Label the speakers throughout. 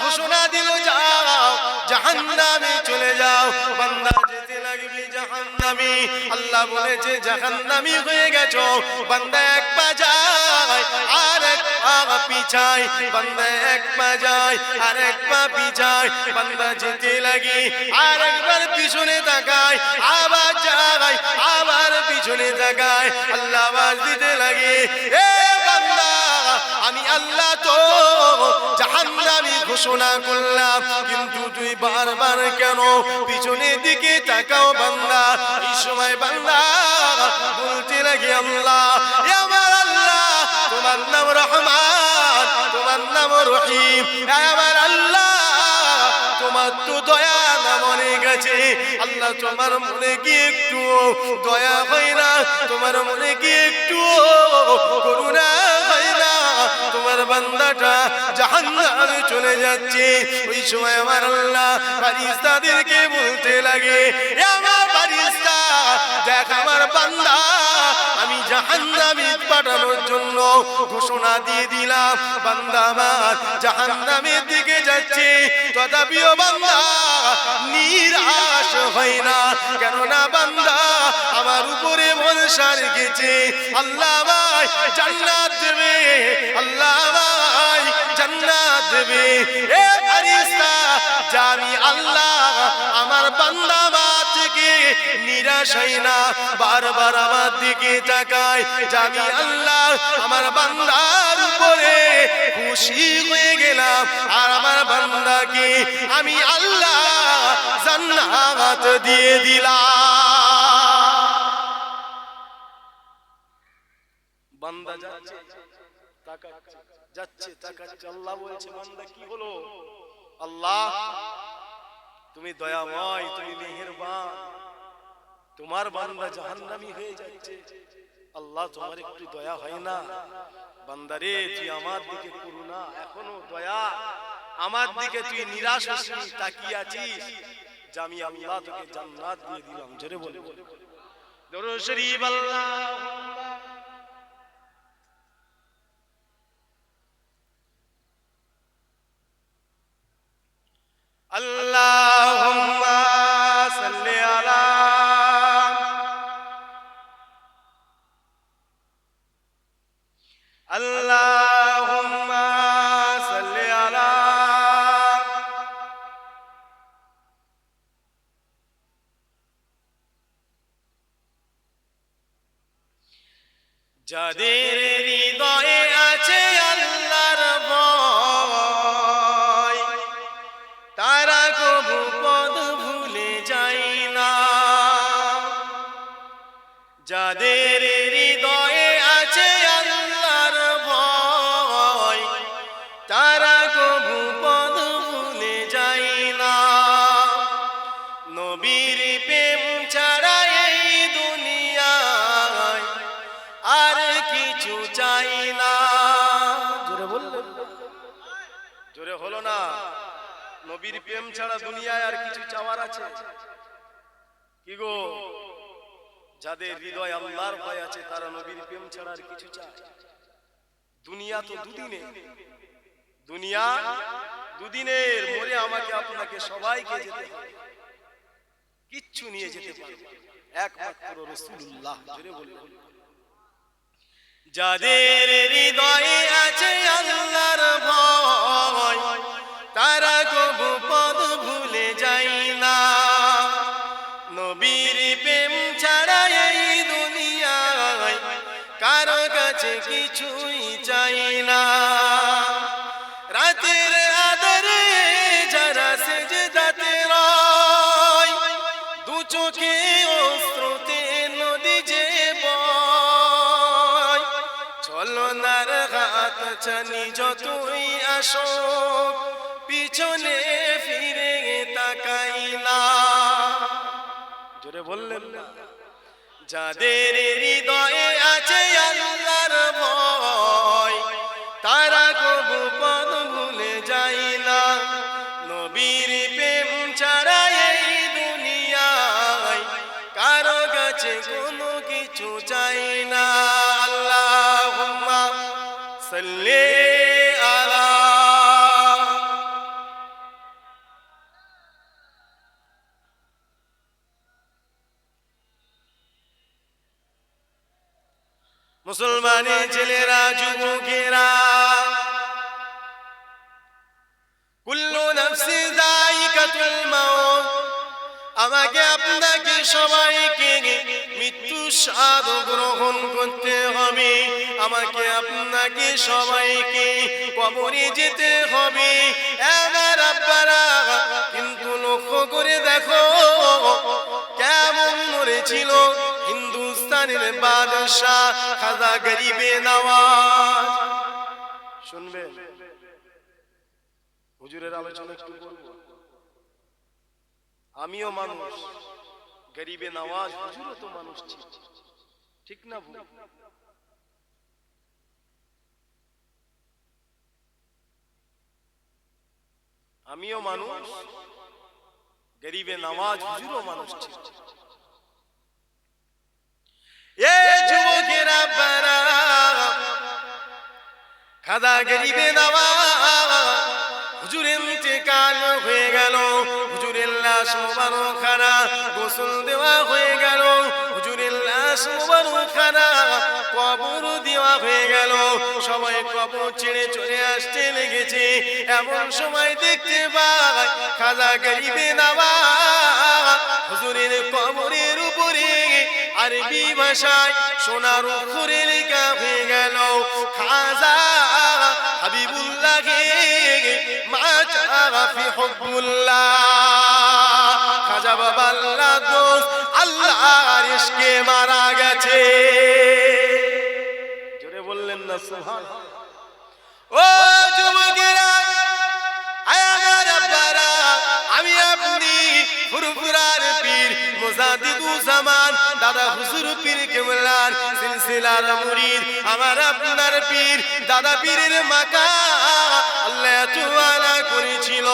Speaker 1: ঘোষণা দিল যাও জাহান্নামে চলে যাও। বান্দা যেতে লাগবে জাহান্নামী। আল্লাহ বলেছে জাহান্নামী হয়ে গেছো। বান্দা এক পা যায় আর এক পা পিছায়, বান্দা এক পা যায় আর এক পা পিছায়। বান্দা যেতে লাগে আর একবার পিছনে তাকায়, আবার যায় আবার পিছনে তাকায়। আল্লাহ আওয়াজ দিতে লাগে, এ বান্দা আমি আল্লাহ তো জাহান্নামী ঘোষণা করলাম, কিন্তু তুই বারবার কেন পিছনের দিকে তাকাও বান্দা? এই সময় বান্দা বলতে লাগে, আল্লাহ আমার আল্লাহ তোমার নাম রহমান, তোমার নাম রহিম, আমার আল্লাহ তোমার তো দয়া না মনে গেছে। আল্লাহ তোমার মনে কি একটু দয়া হয় না? তোমার মনে কি একটু করুণা হয় না? তোমার বান্দাটা জাহান্নামে চলে যাচ্ছে। ওই সময় আমার আল্লাহ ফেরেশতাদেরকে বলতে লাগে, আমার ফেরেশতা দেখ আমার বান্দা আমি জাহান্নামে পাঠানোর জন্য ঘোষণা দিয়ে দিলাম। বান্দা আমার জাহান্নামের দিকে যাচ্ছে, তথাপিও বান্দা নিরাশ হয় না। কেননা বান্দা আমার উপরে ভরসা রেখেছে। আল্লাহ আমায় জান্নাত দেবে, আল্লাহ আমায় জান্নাত দেবে। এ ফেরেশতা যা আমি আল্লাহ আমার বান্দা আমার থেকে নিরাশ হয় না, বারবার আমার দিকে তাকায়। আমি আল্লাহ আমার বান্দার উপরে খুশি হয়ে গেলাম, আর আমার বান্দাকে আমি আল্লাহ জান্নাত দিয়ে দিলাম। বান্দা যাচ্ছে তাকাচ্ছে, যাচ্ছে তাকাচ্ছে। আল্লাহ বলছে, বান্দা কি হলো? আল্লাহ তুমি দয়াময়, তুমি মেহেরবান, তোমার বান্দা জাহান্নামী হয়ে যাচ্ছে। আল্লাহ তোমার একটু দয়া হয় না? বান্দারে তুই আমার দিকে করুণা, এখনো দয়া আমার দিকে তুই নিরাশ হসনি, তাকিয়ে আছিস, যে আমি আল্লাহ তোকে জান্নাত দিয়ে দিলাম। জোরে বলে দরুদ শরীফ আল্লাহুম্মা আল্লাহুম্মা সাল্লি আলা আল্লাহুম্মা সাল্লি আলা যাদের হৃদয়ে আছে আল্লাহর ভয়, তারা কবু পদ ভুলে যায় না। যাদের হৃদয়ে আছে আল্লাহর ভয়, তারা কবু পদ ভুলে যায় না। নবীর প্রেম ছাড়া এই দুনিয়ায় আর কিছু চাই না। জোরে বললেন, জোরে হলো না? নবীর প্রেম ছাড়া দুনিয়ায় আর কিছু চাওয়ার আছে কি গো? যাদের হৃদয় আল্লাহর ভয় আছে তারা নবীর প্রেম ছাড়া আর কিছু চায়? দুনিয়া তো দুদিনে, দুনিয়া দুদিনের, মরে আমাকে আপনাকে সবাইকে যেতে হবে, কিচ্ছু নিয়ে যেতে পারবে একমাত্র রাসূলুল্লাহ। জোরে বললেন, যাদের হৃদয়ে আছে আল্লাহর ভয়, তারা কবু পদ ভুলে যায় না। নবীর প্রেম ছাড়া এই দুনিয়ায় কারো কাছে কিছুই চাই না। রাতের আঁধারে যারা সেজদাতে রয়, দু চোখে অশ্রুতে নদী যে বয়, ছলনার হাত ছানি যতই আসুক পিছনে ফিরে তাকাই না। জোরে বললেন না? যাদের হৃদয়ে আছে আল্লাহর ভয়, তারা কবু পদ ভুলে যায় না। নবীর প্রেম ছাড়া এই দুনিয়ায় কারো কাছে কোনো কিছু চাই না। আল্লাহুম্মা সাল্লি আলা মুসলমানের ছেলেরা, যুবকেরা, কুল্লু নাফসি যায়িকাতুল মাউত, আমাকে আপনাকে সবাইকে মৃত্যু স্বাদ গ্রহণ করতে হবে। আমাকে আপনাকে সবাইকে কবরে যেতে হবে। আমার আব্বারা, কিন্তু লক্ষ্য করে দেখো কেমন মরেছিল হিন্দুস্তানের বাদশাহ খাজা গরিবে নওয়াজ। শুনবেন হুজুরের আলোচনা একটু করব। আমিও মানুষ, গরিবে নওয়াজ হুজুরও তো মানুষ ছিল, ঠিক না ভুল? আমিও মানুষ, গরিবে নওয়াজ হুজুরও মানুষ ছিল। এ যুবকেরা বারা, খাজা গরিবে নওয়াজ হুজুরের ইন্তেকাল হয়ে গেল। হুজুরের লাশ মোবারকখানা গোসল দেওয়া হয়ে গেল। হুজুরের লাশ মোবারকখানা কবর দেওয়া হয়ে গেল। সবাই কবর ছেড়ে চলে আসতে লেগেছে। এমন সময় দেখতে পাই খাজা গরিবে নওয়াজ হুজুরের কবরের উপরে আরবি ভাষায় সোনার অক্ষরে লেখা হয়ে গেল, খাজা হাবিবুল্লাহ মা জারা ফি হুব্বুল্লাহ। খাজা বাবা আল্লাহ দোস্ত, আল্লাহর ইশকে মারা গেছে। জোরে বললেন না সুবহানাল্লাহ? ও যুবকেরা, আমার আব্বারা, আমি আপনি ফুরফুরার পীর মুজাদ্দিদুজ্জামান দাদা হুজুর পীর কেবলার সিলসিলার মুরিদ, আমার আপনার পীর দাদা পীরের মাকাম আল্লাহ তাআলা করেছিল।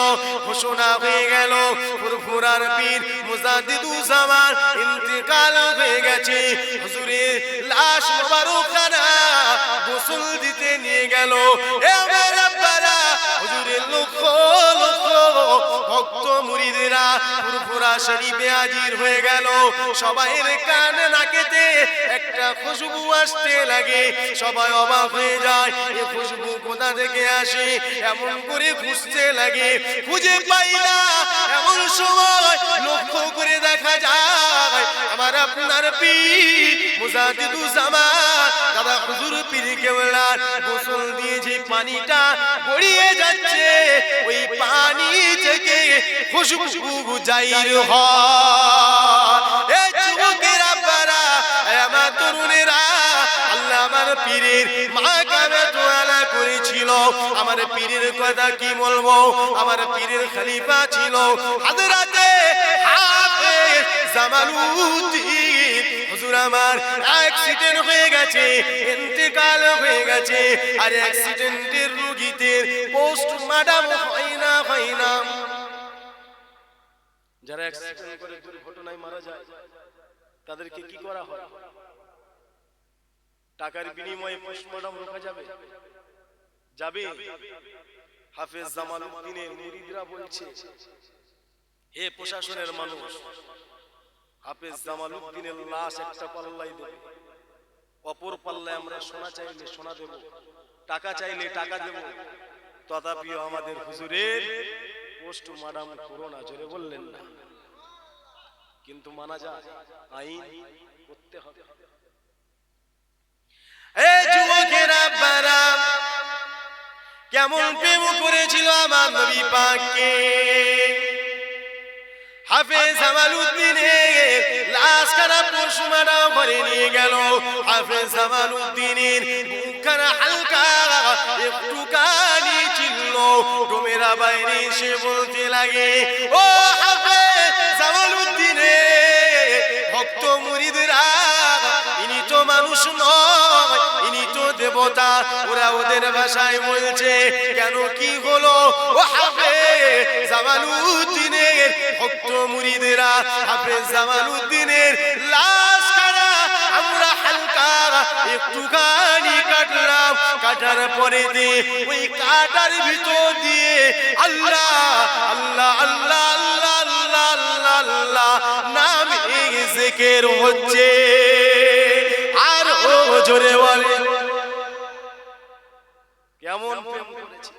Speaker 1: ঘোষণা হয়ে গেল ফুরফুরার পীর মুজাদ্দিদুজ্জামান ইন্তেকাল হয়ে গেছে। হুজুরের লাশ মোবারকখানা গোসল দিতে নিয়ে গেল। এ আমার আব্বারা, হুজুরের লক্ষ লক্ষ ভক্ত মুরিদেরা ফুরফুরা শরীফে হাজির হয়ে গেল। সবাইয়ের কানে নাকেতে একটা খুশবু আসতে লাগে। সবাই অবাক হয়ে যায়, এই খুশবু কোথা থেকে আসে? এমন করে খুঁজতে লাগে, খুঁজে পাই না। এমন সময় লক্ষ্য করে দেখা যায় আমার আপনার পীর মুজাদ্দিদুজ্জামান দাদা হুজুর পীর কেবলার গোসল দিয়ে যে পানিটা গড়িয়ে যাচ্ছে, ওই পানি থেকে খুশবু জাহির হয়। এই যুবকেরা বারা, আমার তরুণেরা, আল্লাহ আমার পীরের মাকামে তোয়ালা করেছিল। আমার পীরের কথা কি বলবো? আমার পীরের খলিফা ছিল হযরতে হাফেজ জামালউদ্দিন। হুজুর আমার অ্যাক্সিডেন্ট হয়ে গেছে, ইন্তেকাল হয়ে গেছে। আর অ্যাক্সিডেন্টের রোগীদের পোস্টমর্টম হয় না। যারা অ্যাক্সিডেন্ট করে দুর্ঘটনায় মারা যায় তাদেরকে কি করা হয়? টাকার বিনিময়ে পোস্টমর্টম রাখা যাবে? হাফেজ জামালউদ্দিনের মুরিদরা বলছে, হে প্রশাসনের মানুষ, হাফেজ জামালউদ্দিনের লাশ একটা পাল্লাই দেবে, অপর পাল্লায় আমরা সোনা চাইলে সোনা দেব, টাকা চাইলে টাকা দেব, তথাপিও আমাদের হুজুরের পোস্টমর্টম করো না। জোরে বললেন না? কিন্তু মানা যায়, আইন করতে হবে। এই যুবকেরা বারা, কেমন প্রেম করেছিল আমার নবী পাককে। হাফেজ জামালউদ্দিনের লাশ খানা পোস্টমর্টম করে নিয়ে গেল। হাফেজ জামালউদ্দিনের বুকখানা হালকা একটুখানি ছিল। ডোমেরা বাইরে এসে বলতে লাগে, ও হাফেজ জামালউদ্দিনের ভক্ত মুরিদরা, ইনি তো মানুষ নয়, ইনি তো দেবতা। ওরা ওদের ভাষায় বলছে, কেন কি হলো? ও হাফেজ জামালউদ্দিনের ভক্ত মুরিদেরা, হাফেজ জামালউদ্দিনের লাশ খানা আমরা হালকা একটুখানি কাটলাম। কাটার পরে দিয়ে ওই কাটার ভিতর দিয়ে আল্লাহ আল্লাহ আল্লাহ আল্লাহ আল্লাহ আল্লাহ আল্লাহ নামে জিকির হচ্ছে। আর ও জোরে বলে এমন করেছে।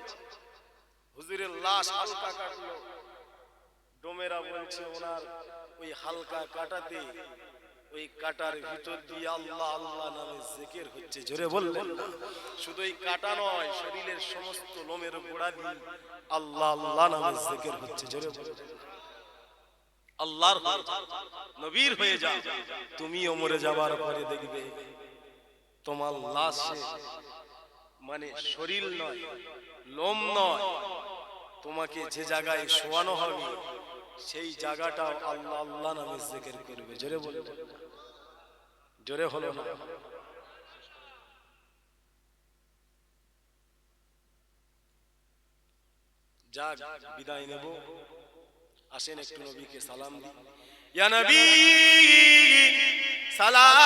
Speaker 1: হুজুরের লাশ হালকা কাটলো, ডোমেরা বলছে ওনার ওই হালকা কাটাতে ওই কাটার ভিতর দিয়ে আল্লাহ আল্লাহ নামে জিকির হচ্ছে। জোরে বললেন না? শুধু এই কাটা নয়, শরীরের সমস্ত লোমের গোড়া দিয়ে আল্লাহ আল্লাহ নামে জিকির হচ্ছে। জোরে বললেন আল্লাহর নবীর হয়ে যাও, তুমিও মরে যাবার পরে দেখবে তোমার লাশে মানে শরীর নয়, লোম নয়, তোমাকে যে জায়গায় শোয়ানো হবে সেই জায়গাটাও আল্লাহ আল্লাহ নামে জিকির করবে। জোরে বলবেন, জোরে হলো না? যাক, বিদায় নেব। আসেন একটু নবীকে সালাম দিই। ইয়া নবী সালাম